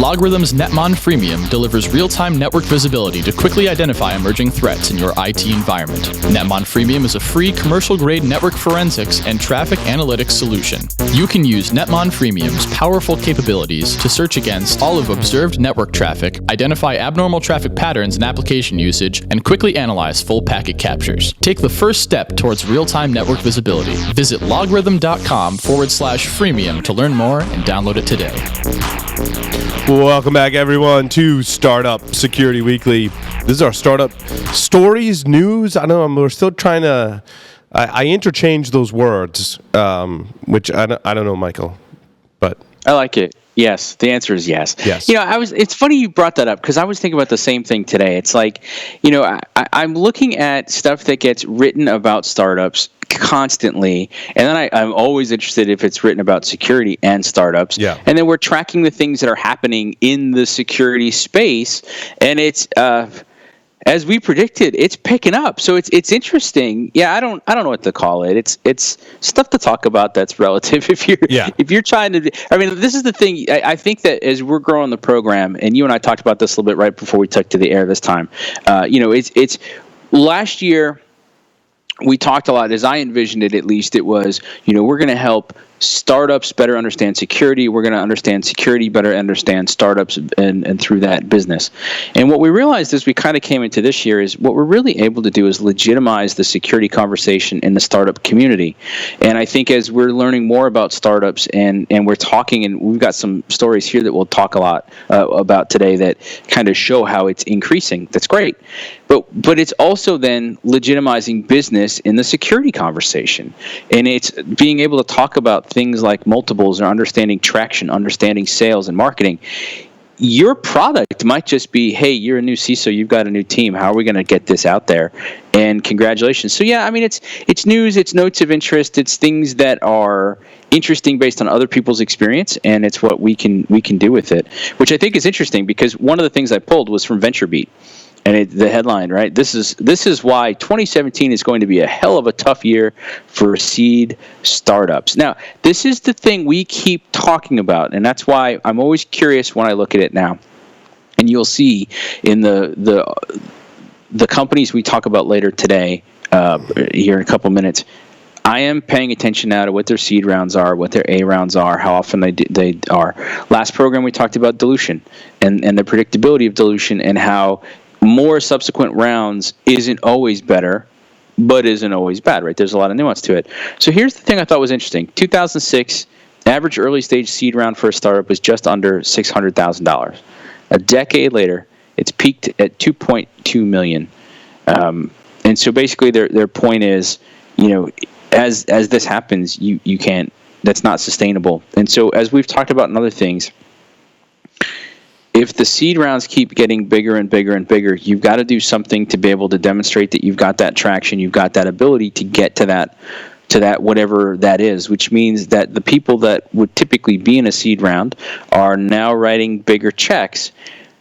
Logarithm's Netmon Freemium delivers real-time network visibility to quickly identify emerging threats in your IT environment. Netmon Freemium is a free commercial-grade network forensics and traffic analytics solution. You can use Netmon Freemium's powerful capabilities to search against all of observed network traffic, identify abnormal traffic patterns in application usage, and quickly analyze full packet captures. Take the first step towards real-time network visibility. Visit logarithm.com/freemium to learn more and download it today. Welcome back, everyone, to Startup Security Weekly. This is our startup stories, news. I know we're still trying to. I interchange those words, which I don't know, Michael, but I like it. Yes, the answer is yes. Yes. It's funny you brought that up because I was thinking about the same thing today. It's like, I'm looking at stuff that gets written about startups constantly, and then I'm always interested if it's written about security and startups. Yeah. And then we're tracking the things that are happening in the security space, and it's as we predicted, it's picking up. So it's interesting. Yeah, I don't know what to call it. It's stuff to talk about that's relative. If you're trying to, this is the thing. I think that as we're growing the program, and you and I talked about this a little bit right before we took to the air this time. It's last year. We talked a lot, as I envisioned it at least, it was, we're going to help startups better understand security. We're going to understand security, better understand startups and through that business. And what we realized as we kind of came into this year is what we're really able to do is legitimize the security conversation in the startup community. And I think as we're learning more about startups and we're talking, and we've got some stories here that we'll talk a lot about today that kind of show how it's increasing. That's great. But it's also then legitimizing business in the security conversation. And it's being able to talk about things like multiples or understanding traction, understanding sales and marketing. Your product might just be, hey, you're a new CISO, you've got a new team. How are we going to get this out there? And congratulations. So yeah, it's news, it's notes of interest, it's things that are interesting based on other people's experience, and it's what we can do with it, which I think is interesting because one of the things I pulled was from VentureBeat. And the headline, right? This is why 2017 is going to be a hell of a tough year for seed startups. Now, this is the thing we keep talking about, and that's why I'm always curious when I look at it now. And you'll see in the companies we talk about later today, here in a couple minutes, I am paying attention now to what their seed rounds are, what their A rounds are, how often they are. Last program we talked about dilution and the predictability of dilution and how more subsequent rounds isn't always better, but isn't always bad, right? There's a lot of nuance to it. So here's the thing I thought was interesting. 2006, average early stage seed round for a startup was just under $600,000. A decade later, it's peaked at $2.2 million. And so basically their point is, as this happens, you can't, that's not sustainable. And so as we've talked about in other things, if the seed rounds keep getting bigger and bigger and bigger, you've got to do something to be able to demonstrate that you've got that traction, you've got that ability to get to that whatever that is, which means that the people that would typically be in a seed round are now writing bigger checks.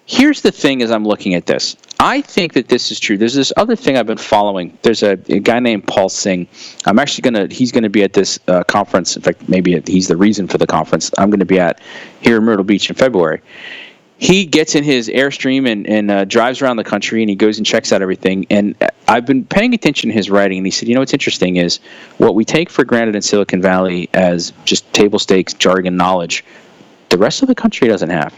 Here's the thing as I'm looking at this. I think that this is true. There's this other thing I've been following. There's a guy named Paul Singh. He's going to be at this conference. In fact, maybe he's the reason for the conference I'm going to be at here in Myrtle Beach in February. He gets in his Airstream and drives around the country, and he goes and checks out everything. And I've been paying attention to his writing, and he said, what's interesting is what we take for granted in Silicon Valley as just table stakes jargon knowledge, the rest of the country doesn't have.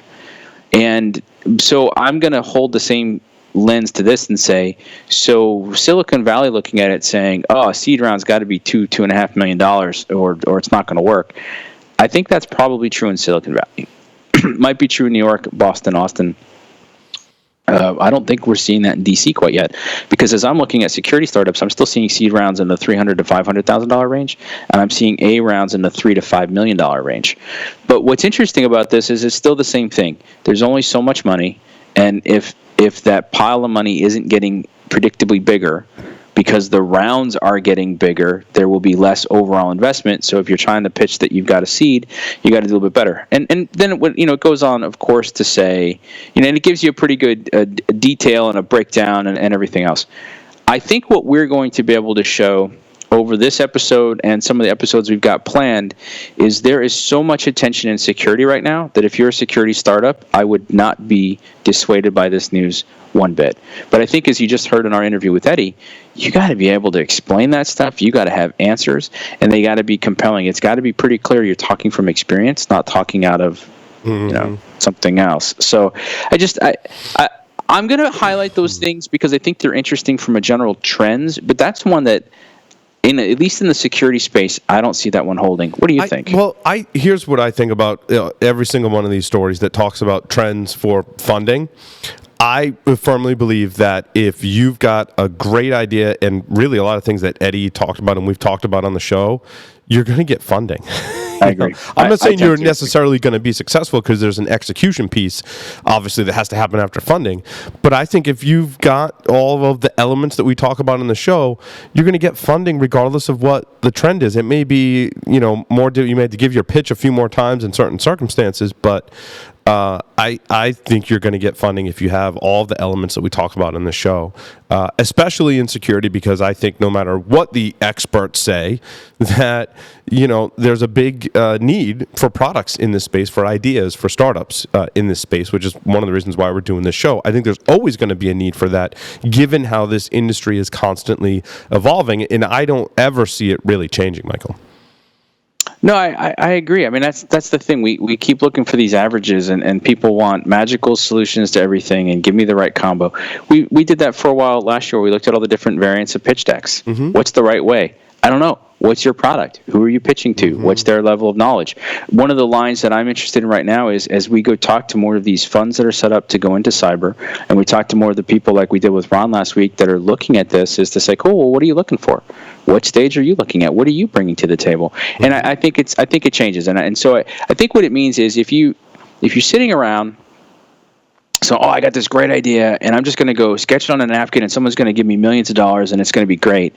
And so I'm going to hold the same lens to this and say, so Silicon Valley looking at it saying, a seed round's got to be $2.5 million or it's not going to work. I think that's probably true in Silicon Valley. Might be true in New York, Boston, Austin. I don't think we're seeing that in DC quite yet, because as I'm looking at security startups, I'm still seeing seed rounds in the $300,000 to $500,000 range, and I'm seeing A rounds in the $3 to $5 million range. But what's interesting about this is it's still the same thing. There's only so much money, and if that pile of money isn't getting predictably bigger, because the rounds are getting bigger, there will be less overall investment. So if you're trying to pitch that you've got a seed, you got to do a little bit better. And then it goes on, of course, to say, and it gives you a pretty good detail and a breakdown and everything else. I think what we're going to be able to show over this episode and some of the episodes we've got planned is there is so much attention in security right now that if you're a security startup, I would not be dissuaded by this news one bit. But I think, as you just heard in our interview with Eddie, you got to be able to explain that stuff. You got to have answers, and they got to be compelling. It's got to be pretty clear you're talking from experience, not talking out of something else. So I'm going to highlight those things because I think they're interesting from a general trends, but that's one that, at least in the security space, I don't see that one holding. What do you think? Well, here's what I think about every single one of these stories that talks about trends for funding. I firmly believe that if you've got a great idea and really a lot of things that Eddie talked about and we've talked about on the show, you're going to get funding. I agree. I'm not saying you're necessarily going to be successful because there's an execution piece, obviously, that has to happen after funding. But I think if you've got all of the elements that we talk about in the show, you're going to get funding regardless of what the trend is. It may be, you may have to give your pitch a few more times in certain circumstances, but I think you're going to get funding if you have all the elements that we talk about in the show, especially in security, because I think no matter what the experts say, that there's a big need for products in this space, for ideas, for startups in this space, which is one of the reasons why we're doing this show. I think there's always going to be a need for that, given how this industry is constantly evolving, and I don't ever see it really changing, Michael. No, I agree. I mean, that's the thing. We keep looking for these averages, and people want magical solutions to everything and give me the right combo. We did that for a while last year. We looked at all the different variants of pitch decks. Mm-hmm. What's the right way? I don't know. What's your product? Who are you pitching to? Mm-hmm. What's their level of knowledge? One of the lines that I'm interested in right now is, as we go talk to more of these funds that are set up to go into cyber, and we talk to more of the people like we did with Ron last week that are looking at this, is to say, cool, well, what are you looking for? What stage are you looking at? What are you bringing to the table? Mm-hmm. And I think it changes. And so I think what it means is if you're sitting around, so, I got this great idea, and I'm just going to go sketch it on a napkin, and someone's going to give me millions of dollars, and it's going to be great.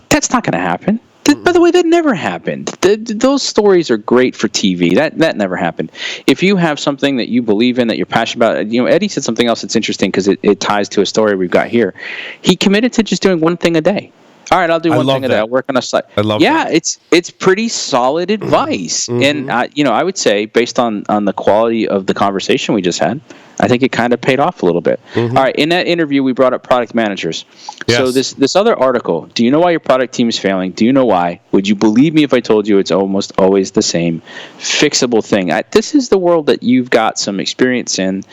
That's not going to happen. By the way, that never happened. Those stories are great for TV. That never happened. If you have something that you believe in, that you're passionate about, Eddie said something else that's interesting because it ties to a story we've got here. He committed to just doing one thing a day. All right, I'll do one thing a day. I'll work on a site. I love that. Yeah, it's pretty solid advice. Mm-hmm. And I would say, based on the quality of the conversation we just had, I think it kind of paid off a little bit. Mm-hmm. All right, in that interview, we brought up product managers. Yes. So this other article, do you know why your product team is failing? Do you know why? Would you believe me if I told you it's almost always the same fixable thing? This is the world that you've got some experience in.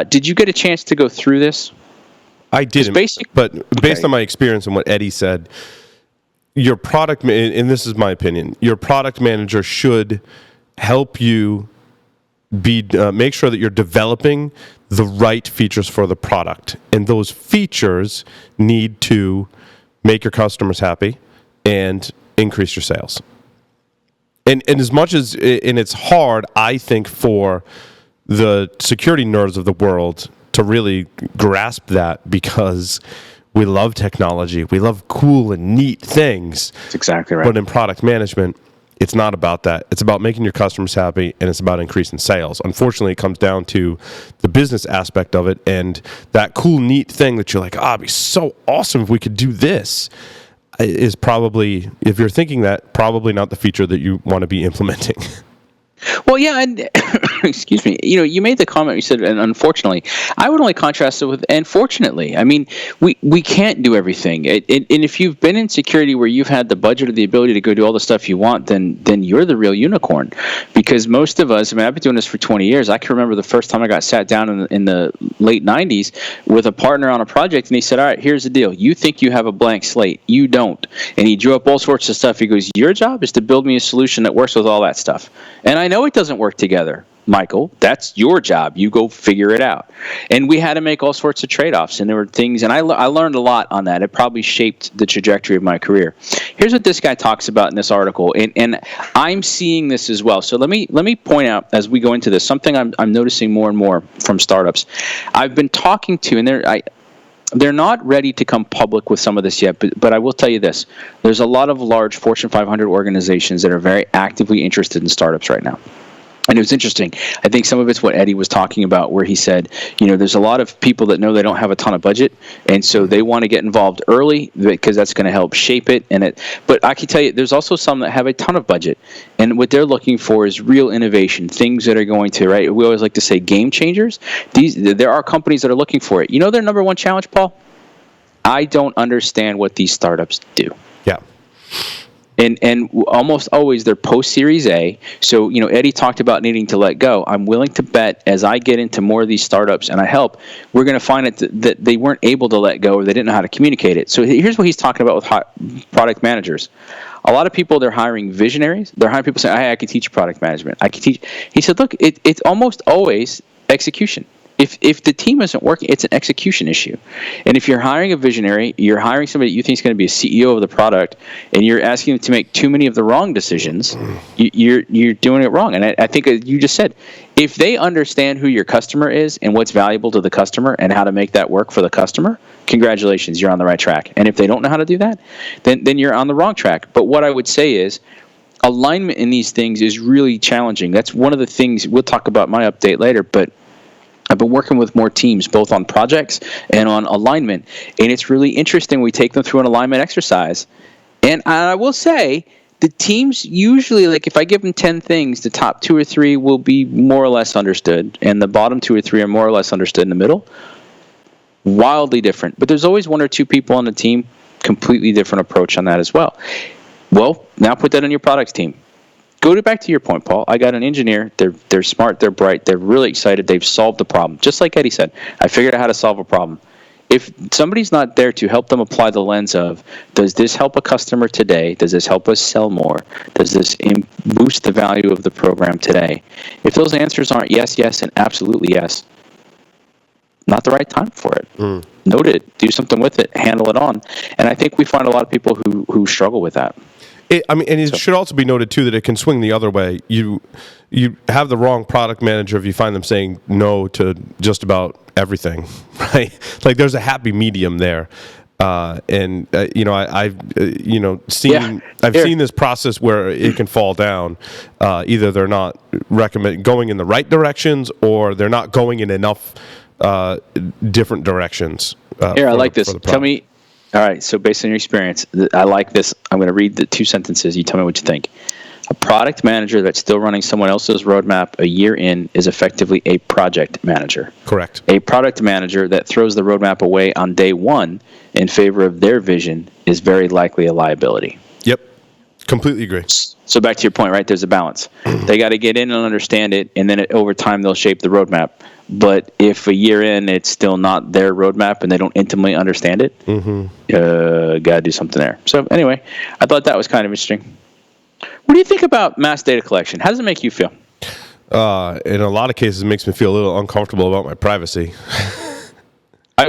Did you get a chance to go through this? I didn't, but based on my experience and what Eddie said, your product, and this is my opinion, your product manager should help you make sure that you're developing the right features for the product. And those features need to make your customers happy and increase your sales. And as much as, and it's hard, I think, for the security nerds of the world to really grasp that, because we love technology. We love cool and neat things. That's exactly right. But in product management, it's not about that. It's about making your customers happy, and it's about increasing sales. Unfortunately, it comes down to the business aspect of it, and that cool, neat thing that you're like, it'd be so awesome if we could do this, is probably, if you're thinking that, probably not the feature that you want to be implementing. Well, yeah, and excuse me, you made the comment, you said, and unfortunately, I would only contrast it with, and fortunately. I mean, we can't do everything. And if you've been in security where you've had the budget or the ability to go do all the stuff you want, then you're the real unicorn. Because most of us, I've been doing this for 20 years. I can remember the first time I got sat down in the late 90s with a partner on a project, and he said, all right, here's the deal. You think you have a blank slate. You don't. And he drew up all sorts of stuff. He goes, your job is to build me a solution that works with all that stuff. And I know it doesn't work together, Michael. That's your job. You go figure it out. And we had to make all sorts of trade-offs, and there were things, and I learned a lot on that. It probably shaped the trajectory of my career. Here's what this guy talks about in this article, and I'm seeing this as well. So let me point out, as we go into this, something I'm noticing more and more from startups. I've been talking to, and they're not ready to come public with some of this yet, but I will tell you this. There's a lot of large Fortune 500 organizations that are very actively interested in startups right now. And it was interesting. I think some of it's what Eddie was talking about, where he said, there's a lot of people that know they don't have a ton of budget, and so they want to get involved early because that's going to help shape it. But I can tell you, there's also some that have a ton of budget, and what they're looking for is real innovation, things that are going to, right? We always like to say game changers. There are companies that are looking for it. Their number one challenge, Paul? I don't understand what these startups do. Yeah. And almost always they're post-Series A. So, Eddie talked about needing to let go. I'm willing to bet as I get into more of these startups and I help, we're going to find that they weren't able to let go or they didn't know how to communicate it. So here's what he's talking about with product managers. A lot of people, they're hiring visionaries. They're hiring people saying, hey, I can teach product management. I can teach. He said, look, it's almost always execution. If the team isn't working, it's an execution issue. And if you're hiring a visionary, you're hiring somebody you think is going to be a CEO of the product, and you're asking them to make too many of the wrong decisions, you're doing it wrong. And I think you just said, if they understand who your customer is and what's valuable to the customer and how to make that work for the customer, congratulations, you're on the right track. And if they don't know how to do that, then you're on the wrong track. But what I would say is, alignment in these things is really challenging. That's one of the things, we'll talk about my update later, but I've been working with more teams, both on projects and on alignment, and it's really interesting. We take them through an alignment exercise, and I will say the teams usually, like if I give them 10 things, the top 2 or 3 will be more or less understood, and the bottom 2 or 3 are more or less understood in the middle. Wildly different, but there's always 1 or 2 people on the team, completely different approach on that as well. Well, now put that on your products team. Back to your point, Paul. I got an engineer. They're smart. They're bright. They're really excited. They've solved the problem. Just like Eddie said, I figured out how to solve a problem. If somebody's not there to help them apply the lens of, does this help a customer today? Does this help us sell more? Does this boost the value of the program today? If those answers aren't yes, yes, and absolutely yes, not the right time for it. Note it. Do something with it. Handle it on. And I think we find a lot of people who struggle with that. It should also be noted too that it can swing the other way. You have the wrong product manager if you find them saying no to just about everything, right? Like there's a happy medium there, I've seen this process where it can fall down. Either they're not going in the right directions, or they're not going in enough different directions. Here, I like this. Tell me. All right, so based on your experience, I like this. I'm going to read the 2 sentences. You tell me what you think. A product manager that's still running someone else's roadmap a year in is effectively a project manager. Correct. A product manager that throws the roadmap away on day 1 in favor of their vision is very likely a liability. Yep, completely agree. So back to your point, right? There's a balance. They got to get in and understand it, and then over time they'll shape the roadmap. But if a year in it's still not their roadmap and they don't intimately understand it, got to do something there. So anyway, I thought that was kind of interesting. What do you think about mass data collection? How does it make you feel? In a lot of cases, it makes me feel a little uncomfortable about my privacy.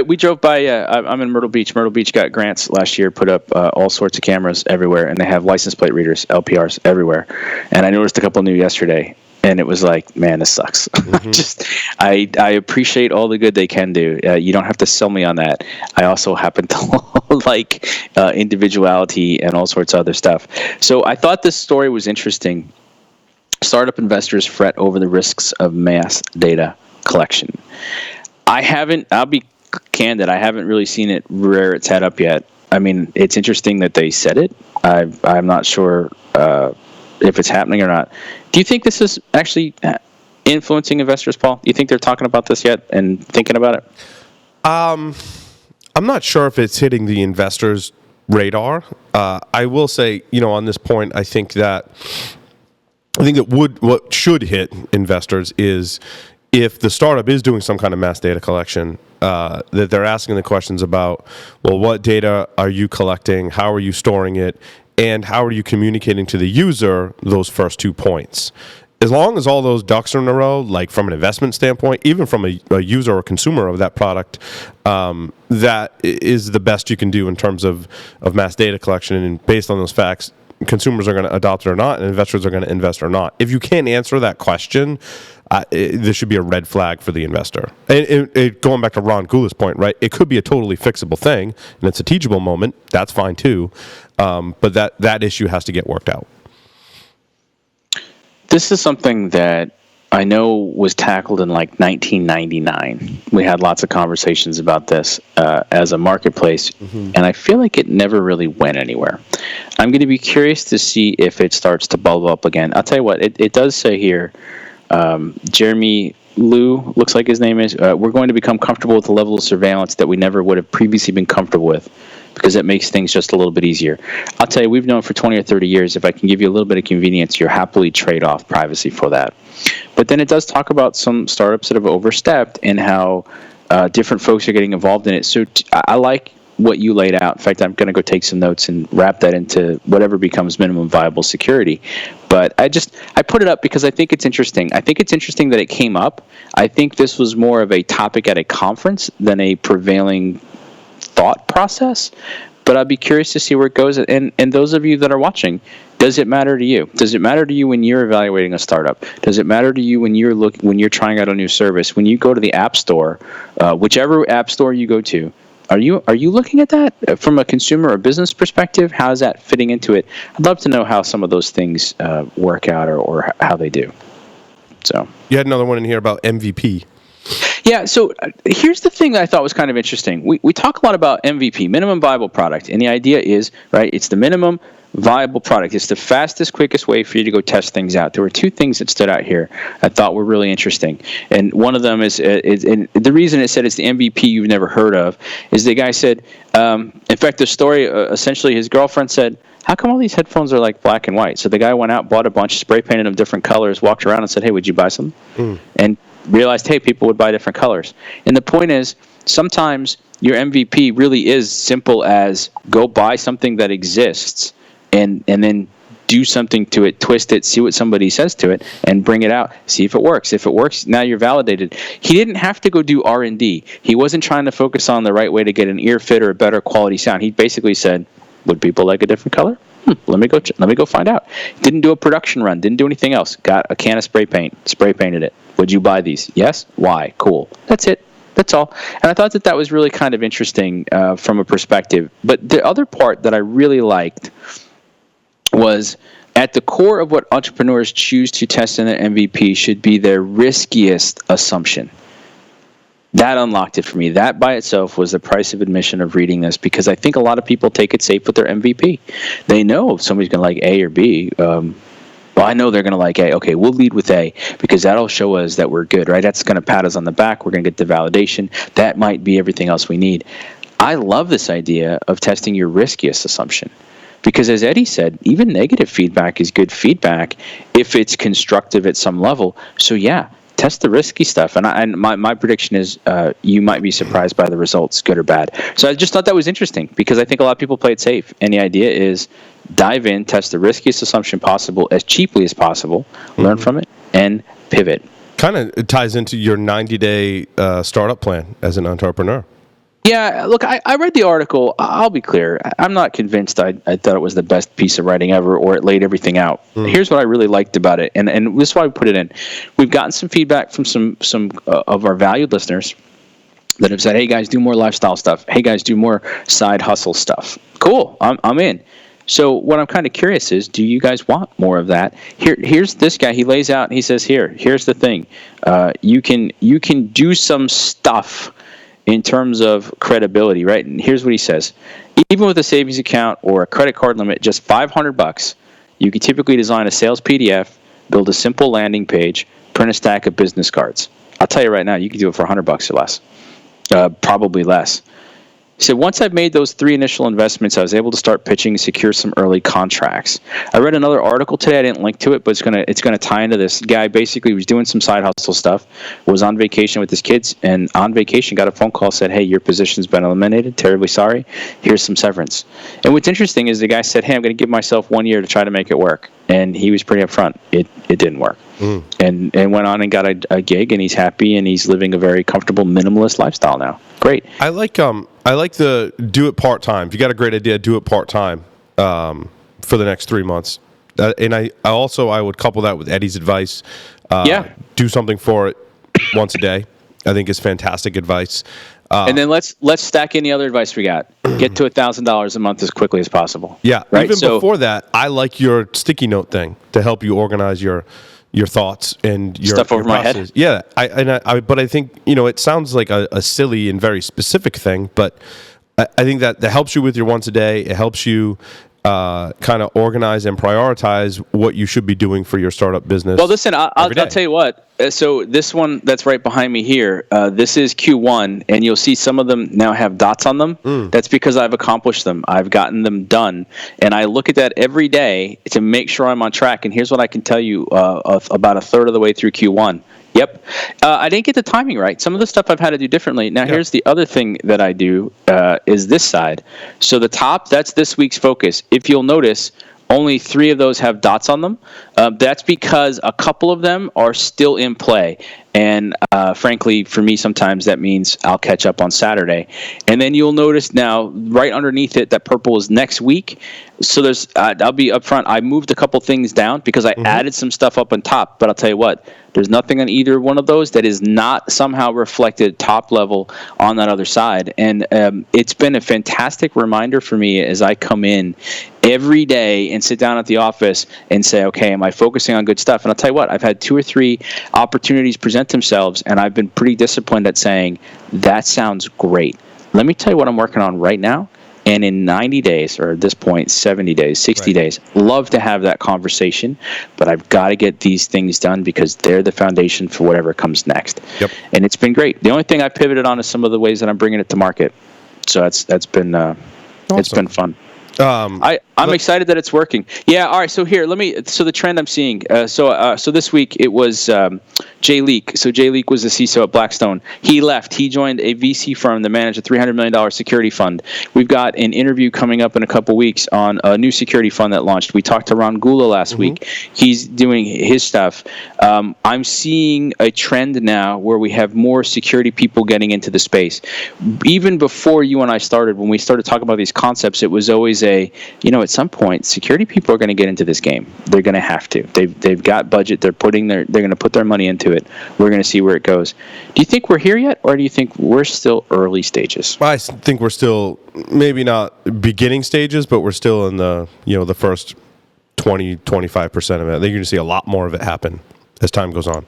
We drove by, I'm in Myrtle Beach. Myrtle Beach got grants last year, put up all sorts of cameras everywhere, and they have license plate readers, LPRs, everywhere. And I noticed a couple new yesterday. And it was like, man, this sucks. I appreciate all the good they can do. You don't have to sell me on that. I also happen to like individuality and all sorts of other stuff. So I thought this story was interesting. Startup investors fret over the risks of mass data collection. I'll be candid, I haven't really seen it rear its head up yet. I mean, it's interesting that they said it. I'm not sure if it's happening or not. Do you think this is actually influencing investors, Paul? Do you think they're talking about this yet and thinking about it? I'm not sure if it's hitting the investors' radar. I will say, on this point, I think that what should hit investors is if the startup is doing some kind of mass data collection, that they're asking the questions about, well, what data are you collecting? How are you storing it? And how are you communicating to the user those first 2 points? As long as all those ducks are in a row, like from an investment standpoint, even from a user or consumer of that product, that is the best you can do in terms of mass data collection. And based on those facts, consumers are going to adopt it or not, and investors are going to invest or not. If you can't answer that question, this should be a red flag for the investor. And going back to Ron Gula's point, right? It could be a totally fixable thing, and it's a teachable moment. That's fine too. But that issue has to get worked out. This is something that I know was tackled in like 1999. We had lots of conversations about this as a marketplace, and I feel like it never really went anywhere. I'm going to be curious to see if it starts to bubble up again. I'll tell you what, it does say here, Jeremy Liu, looks like his name is, we're going to become comfortable with the level of surveillance that we never would have previously been comfortable with, because it makes things just a little bit easier. I'll tell you, we've known for 20 or 30 years, if I can give you a little bit of convenience, you'll happily trade off privacy for that. But then it does talk about some startups that have overstepped and how different folks are getting involved in it. So I like what you laid out. In fact, I'm going to go take some notes and wrap that into whatever becomes minimum viable security. But I put it up because I think it's interesting. I think it's interesting that it came up. I think this was more of a topic at a conference than a prevailing thought process, but I'd be curious to see where it goes. And those of you that are watching, does it matter to you? Does it matter to you when you're evaluating a startup? Does it matter to you when you're trying out a new service? When you go to the app store, whichever app store you go to, are you looking at that from a consumer or business perspective? How is that fitting into it? I'd love to know how some of those things work out or how they do. So you had another one in here about MVP. Yeah, so here's the thing that I thought was kind of interesting. We talk a lot about MVP, minimum viable product, and the idea is, right, it's the minimum viable product. It's the fastest, quickest way for you to go test things out. There were two things that stood out here I thought were really interesting, and one of them is and the reason it said it's the MVP you've never heard of is the guy said, in fact, the story, essentially his girlfriend said, how come all these headphones are like black and white? So the guy went out, bought a bunch, spray painted them different colors, walked around and said, hey, would you buy some? And realized, hey, people would buy different colors. And the point is, sometimes your MVP really is simple as go buy something that exists and then do something to it, twist it, see what somebody says to it, and bring it out. See if it works. If it works, now you're validated. He didn't have to go do R&D. He wasn't trying to focus on the right way to get an ear fit or a better quality sound. He basically said, would people like a different color? Let me go find out. Didn't do a production run. Didn't do anything else. Got a can of spray paint. Spray painted it. Would you buy these? Yes. Why? Cool. That's it. That's all. And I thought that was really kind of interesting from a perspective. But the other part that I really liked was at the core of what entrepreneurs choose to test in their MVP should be their riskiest assumption. That unlocked it for me. That by itself was the price of admission of reading this, because I think a lot of people take it safe with their MVP. They know if somebody's going to like A or B. Well, I know they're going to like A. Okay, we'll lead with A because that'll show us that we're good, right? That's going to pat us on the back. We're going to get the validation. That might be everything else we need. I love this idea of testing your riskiest assumption because, as Eddie said, even negative feedback is good feedback if it's constructive at some level. So, yeah. Test the risky stuff, and my prediction is you might be surprised by the results, good or bad. So I just thought that was interesting because I think a lot of people play it safe, and the idea is dive in, test the riskiest assumption possible as cheaply as possible, learn from it, and pivot. Kind of ties into your 90-day startup plan as an entrepreneur. Yeah, look, I read the article. I'll be clear. I'm not convinced I thought it was the best piece of writing ever or it laid everything out. Here's what I really liked about it, and this is why we put it in. We've gotten some feedback from some of our valued listeners that have said, hey, guys, do more lifestyle stuff. Hey, guys, do more side hustle stuff. Cool. I'm in. So what I'm kind of curious is, do you guys want more of that? Here's this guy. He lays out, he says, here's the thing. You can do some stuff in terms of credibility, right? And here's what he says. Even with a savings account or a credit card limit, just $500, you can typically design a sales PDF, build a simple landing page, print a stack of business cards. I'll tell you right now, you can do it for $100 or less, probably less. He said, once I've made those 3 initial investments, I was able to start pitching and secure some early contracts. I read another article today. I didn't link to it, but it's gonna tie into this. Guy basically was doing some side hustle stuff, was on vacation with his kids, and on vacation got a phone call, said, hey, your position's been eliminated. Terribly sorry. Here's some severance. And what's interesting is the guy said, hey, I'm going to give myself 1 year to try to make it work. And he was pretty upfront. It didn't work. And went on and got a gig, and he's happy, and he's living a very comfortable minimalist lifestyle now. Great. I like the do it part-time. If you got a great idea, do it part-time for the next 3 months. And I would couple that with Eddie's advice. Do something for it once a day. I think is fantastic advice. And then let's stack any other advice we got. Get to $1,000 a month as quickly as possible. Yeah. Right? Even before that, I like your sticky note thing to help you organize your your thoughts and your Stuff over your my head? process. Yeah, but I think it sounds like a silly and very specific thing, but I think that helps you with your once a day. It helps you kind of organize and prioritize what you should be doing for your startup business. Well, listen, I'll tell you what. So this one that's right behind me here, this is Q1, and you'll see some of them now have dots on them. That's because I've accomplished them. I've gotten them done, and I look at that every day to make sure I'm on track. And here's what I can tell you about a third of the way through Q1. Yep. I didn't get the timing right. Some of the stuff I've had to do differently. Now, here's the other thing that I do is this side. So the top, that's this week's focus. If you'll notice, only 3 of those have dots on them. That's because a couple of them are still in play. And frankly, for me, sometimes that means I'll catch up on Saturday. And then you'll notice now, right underneath it, that purple is next week. So there's, I'll be upfront. I moved a couple things down because I added some stuff up on top. But I'll tell you what, there's nothing on either one of those that is not somehow reflected top level on that other side. And it's been a fantastic reminder for me as I come in every day and sit down at the office and say, okay, am I focusing on good stuff? And I'll tell you what, I've had 2 or 3 opportunities present themselves, and I've been pretty disciplined at saying, that sounds great. Let me tell you what I'm working on right now. And in 90 days, or at this point, 70 days, 60 days, love to have that conversation, but I've got to get these things done because they're the foundation for whatever comes next. Yep. And it's been great. The only thing I pivoted on is some of the ways that I'm bringing it to market. So that's been it's been fun. I'm excited that it's working. Yeah. All right. So here, so the trend I'm seeing. So this week it was Jay Leak. So Jay Leak was the CISO at Blackstone. He left. He joined a VC firm that managed a $300 million security fund. We've got an interview coming up in a couple weeks on a new security fund that launched. We talked to Ron Gula last week. He's doing his stuff. I'm seeing a trend now where we have more security people getting into the space. Even before you and I started, when we started talking about these concepts, it was always at some point, security people are going to get into this game. They're going to have to. They've got budget. They're going to put their money into it. We're going to see where it goes. Do you think we're here yet, or do you think we're still early stages? I think we're still maybe not beginning stages, but we're still in the the first 20-25% of it. I think you're going to see a lot more of it happen as time goes on.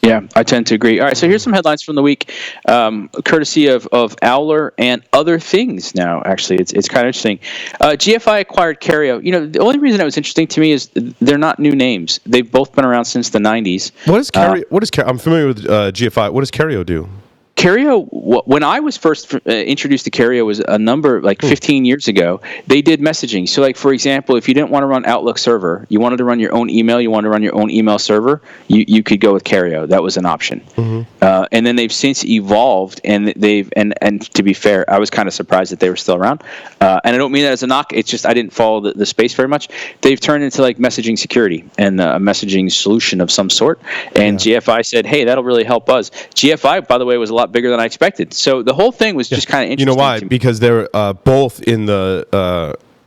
Yeah, I tend to agree. All right, so here's some headlines from the week, courtesy of Owler and other things. Now, actually, it's kind of interesting. GFI acquired Kerio. The only reason that was interesting to me is they're not new names. They've both been around since the 90s. What is Kerio? I'm familiar with GFI. What does Kerio do? Kerio, when I was first introduced to Kerio was a number, 15 years ago, they did messaging. So, for example, if you didn't want to run Outlook server, you wanted to run your own email, you wanted to run your own email server, you could go with Kerio. That was an option. And then they've since evolved, and and to be fair, I was kind of surprised that they were still around. And I don't mean that as a knock. It's just I didn't follow the space very much. They've turned into messaging security and a messaging solution of some sort. And GFI said, hey, that'll really help us. GFI, by the way, was a lot bigger than I expected. So the whole thing was just kind of interesting. You know why? Because they're both in the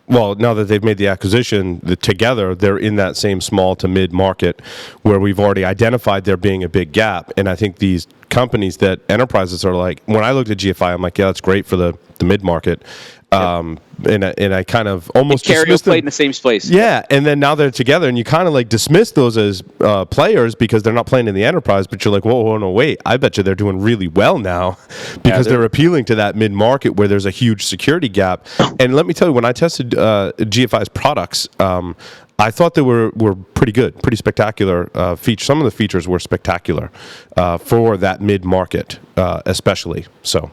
now that they've made the acquisition together, they're in that same small to mid market where we've already identified there being a big gap. And I think these companies that enterprises are when I looked at GFI, I'm like, yeah, that's great for the mid market. And I kind of almost Kerio played in the same space. Yeah, and then now they're together, and you kind of dismiss those as players because they're not playing in the enterprise. But you're like, whoa, no, wait! I bet you they're doing really well now because they're appealing to that mid market where there's a huge security gap. And let me tell you, when I tested GFI's products, I thought they were pretty good, pretty spectacular features. Some of the features were spectacular for that mid market, especially. So.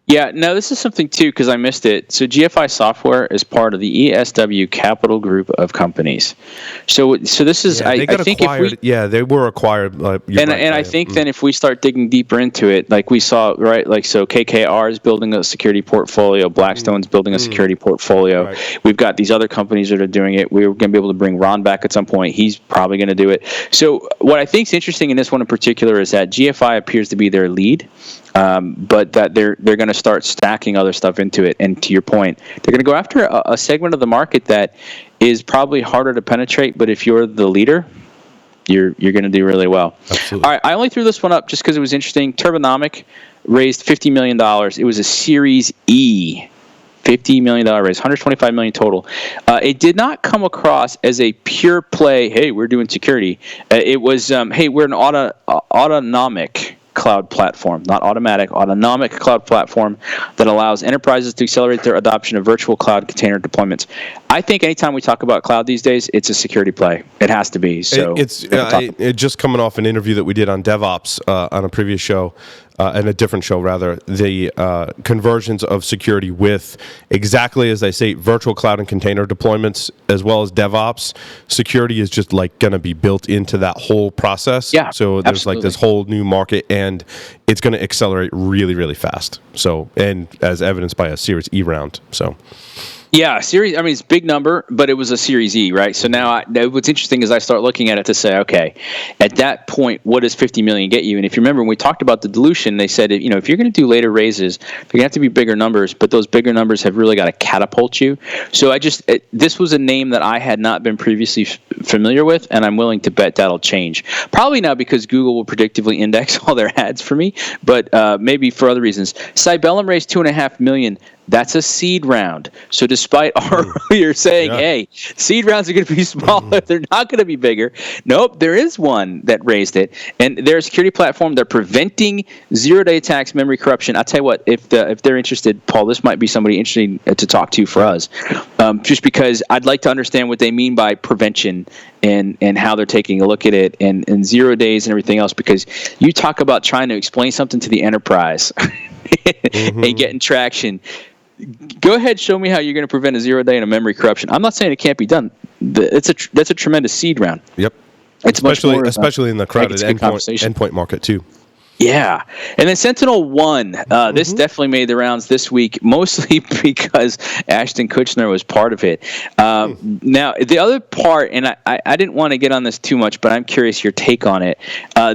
Yeah, no, this is something too because I missed it. So GFI Software is part of the ESW Capital Group of companies. So this is I think acquired, they were acquired. I think then if we start digging deeper into it, like we saw, right, so KKR is building a security portfolio, Blackstone's building a security portfolio. Right. We've got these other companies that are doing it. We're going to be able to bring Ron back at some point. He's probably going to do it. So what I think is interesting in this one in particular is that GFI appears to be their lead. But that they're going to start stacking other stuff into it. And to your point, they're going to go after a segment of the market that is probably harder to penetrate. But if you're the leader, you're going to do really well. Absolutely. All right, I only threw this one up just because it was interesting. Turbonomic raised $50 million. It was a Series E. $50 million raise, $125 million total. It did not come across as a pure play, hey, we're doing security. It was, hey, we're an autonomic cloud platform, not automatic, autonomic cloud platform that allows enterprises to accelerate their adoption of virtual cloud container deployments. I think anytime we talk about cloud these days, it's a security play. It has to be. So it just coming off an interview that we did on DevOps on a previous show, and a different show rather, the conversions of security with exactly as I say, virtual cloud and container deployments as well as DevOps. Security is just like going to be built into that whole process. Yeah, so there's absolutely. like this whole new market, and it's going to accelerate really, really fast. So, and as evidenced by a Series E round. So. Yeah, series. I mean, it's a big number, but it was a Series E, right? So now, what's interesting is I start looking at it to say, okay, at that point, what does $50 million get you? And if you remember, when we talked about the dilution, they said, if you're going to do later raises, they're going to have to be bigger numbers, but those bigger numbers have really got to catapult you. So this was a name that I had not been previously familiar with, and I'm willing to bet that'll change. Probably not because Google will predictively index all their ads for me, but maybe for other reasons. Cybellum raised $2.5 million. That's a seed round. So despite our earlier saying, hey, seed rounds are going to be smaller, they're not going to be bigger. Nope, there is one that raised it. And they're a security platform. They're preventing zero-day attacks, memory corruption. I'll tell you what, if they're interested, Paul, this might be somebody interesting to talk to for us. Just because I'd like to understand what they mean by prevention and how they're taking a look at it and 0 days and everything else. Because you talk about trying to explain something to the enterprise and getting traction. Go ahead, show me how you're going to prevent a 0 day and a memory corruption. I'm not saying it can't be done. That's a tremendous seed round. Yep. It's especially in the crowded endpoint market too. Yeah. And then Sentinel-1, this definitely made the rounds this week, mostly because Ashton Kutcher was part of it. Now, the other part, and I didn't want to get on this too much, but I'm curious your take on it.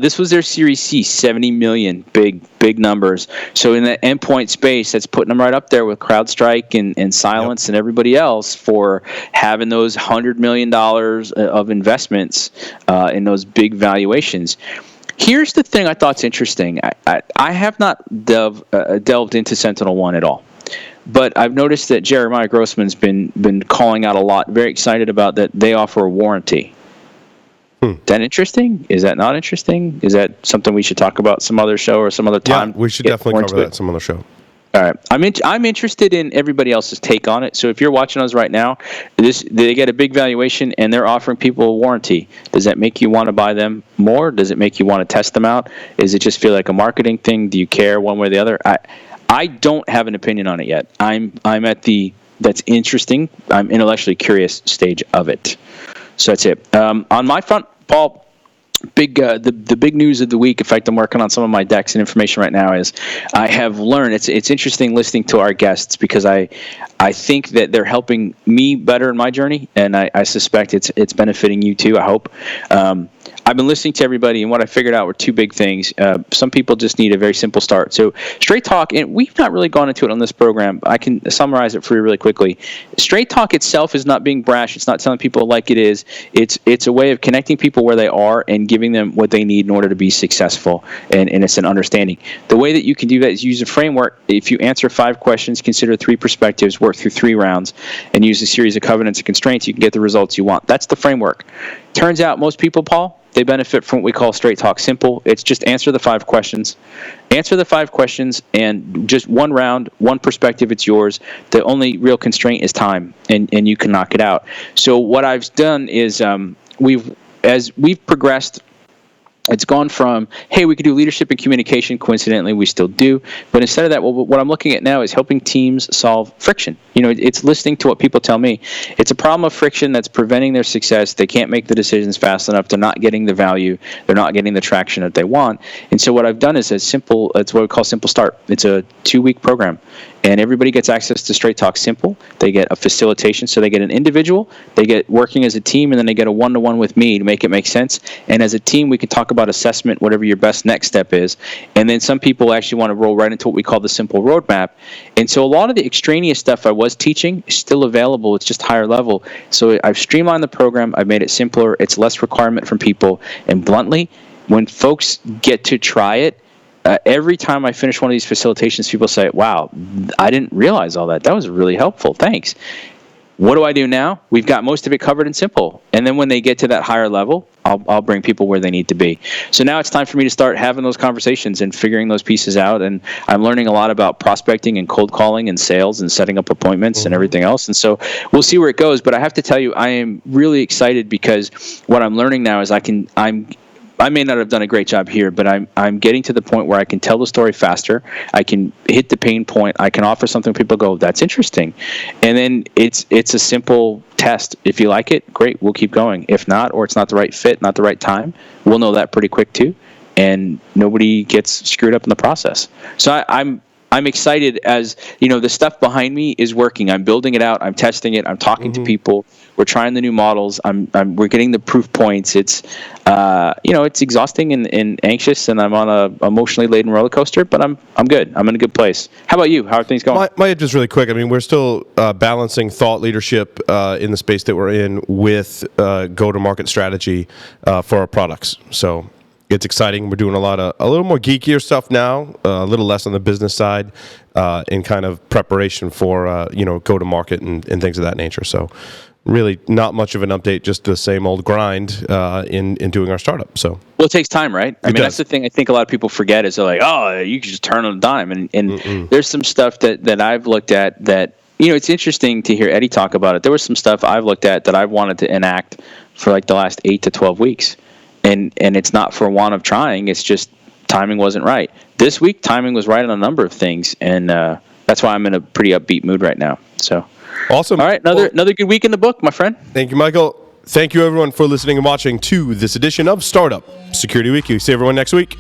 This was their Series C, 70 million, big numbers. So in the endpoint space, that's putting them right up there with CrowdStrike and Silence and everybody else for having those $100 million of investments in those big valuations. Here's the thing I thought's interesting. I have not delved into Sentinel-1 at all, but I've noticed that Jeremiah Grossman's been calling out a lot, very excited about that they offer a warranty. Is that interesting? Is that not interesting? Is that something we should talk about some other show or some other time? Yeah, we should definitely cover that some other show. All right. I'm interested in everybody else's take on it. So if you're watching us right now, they get a big valuation and they're offering people a warranty. Does that make you want to buy them more? Does it make you want to test them out? Does it just feel like a marketing thing? Do you care one way or the other? I don't have an opinion on it yet. I'm at the that's interesting. I'm intellectually curious stage of it. So that's it. On my front, Paul. The big news of the week. In fact, I'm working on some of my decks and information right now. Is I have learned it's interesting listening to our guests because I think that they're helping me better in my journey, and I suspect it's benefiting you too. I hope. I've been listening to everybody, and what I figured out were two big things. Some people just need a very simple start. So Straight Talk, and we've not really gone into it on this program. I can summarize it for you really quickly. Straight Talk itself is not being brash. It's not telling people like it is. It's a way of connecting people where they are and giving them what they need in order to be successful, and it's an understanding. The way that you can do that is use a framework. If you answer 5 questions, consider 3 perspectives, work through 3 rounds, and use a series of covenants and constraints, you can get the results you want. That's the framework. Turns out most people, Paul, they benefit from what we call Straight Talk Simple. It's just answer the 5 questions. Answer the 5 questions, and just one round, one perspective, it's yours. The only real constraint is time, and you can knock it out. So what I've done is as we've progressed, it's gone from, hey, we could do leadership and communication. Coincidentally, we still do. But instead of that, what I'm looking at now is helping teams solve friction. It's listening to what people tell me. It's a problem of friction that's preventing their success. They can't make the decisions fast enough. They're not getting the value. They're not getting the traction that they want. And so what I've done is it's what we call Simple Start. It's a 2-week program. And everybody gets access to Straight Talk Simple. They get a facilitation, so they get an individual, they get working as a team, and then they get a one-to-one with me to make it make sense. And as a team, we can talk about assessment, whatever your best next step is. And then some people actually want to roll right into what we call the Simple Roadmap. And so a lot of the extraneous stuff I was teaching is still available. It's just higher level. So I've streamlined the program. I've made it simpler. It's less requirement from people. And bluntly, when folks get to try it, every time I finish one of these facilitations, people say, wow, I didn't realize all that. That was really helpful. Thanks. What do I do now? We've got most of it covered and simple. And then when they get to that higher level, I'll bring people where they need to be. So now it's time for me to start having those conversations and figuring those pieces out. And I'm learning a lot about prospecting and cold calling and sales and setting up appointments and everything else. And so we'll see where it goes. But I have to tell you, I am really excited because what I'm learning now is I may not have done a great job here, but I'm getting to the point where I can tell the story faster. I can hit the pain point. I can offer something people go, that's interesting. And then it's a simple test. If you like it, great, we'll keep going. If not, or it's not the right fit, not the right time, we'll know that pretty quick too. And nobody gets screwed up in the process. So I'm excited as, the stuff behind me is working. I'm building it out. I'm testing it. I'm talking to people. We're trying the new models. We're getting the proof points. It's, it's exhausting and anxious, and I'm on a emotionally laden roller coaster, but I'm good. I'm in a good place. How about you? How are things going? My just really quick. I mean, we're still balancing thought leadership in the space that we're in with go-to-market strategy for our products. So it's exciting. We're doing a little more geekier stuff now, a little less on the business side, in kind of preparation for go-to-market and things of that nature. So really not much of an update, just the same old grind in doing our startup. So well, it takes time, right? I mean, does. that's the thing I think a lot of people forget is they're like, oh, you can just turn on a dime. And there's some stuff that I've looked at that, it's interesting to hear Eddie talk about it. There was some stuff I've looked at that I've wanted to enact for like the last 8 to 12 weeks. And it's not for want of trying. It's just timing wasn't right. This week, timing was right on a number of things. And that's why I'm in a pretty upbeat mood right now. So awesome. All right, another good week in the book, my friend. Thank you, Michael. Thank you, everyone, for listening and watching to this edition of Startup Security Weekly. See everyone next week.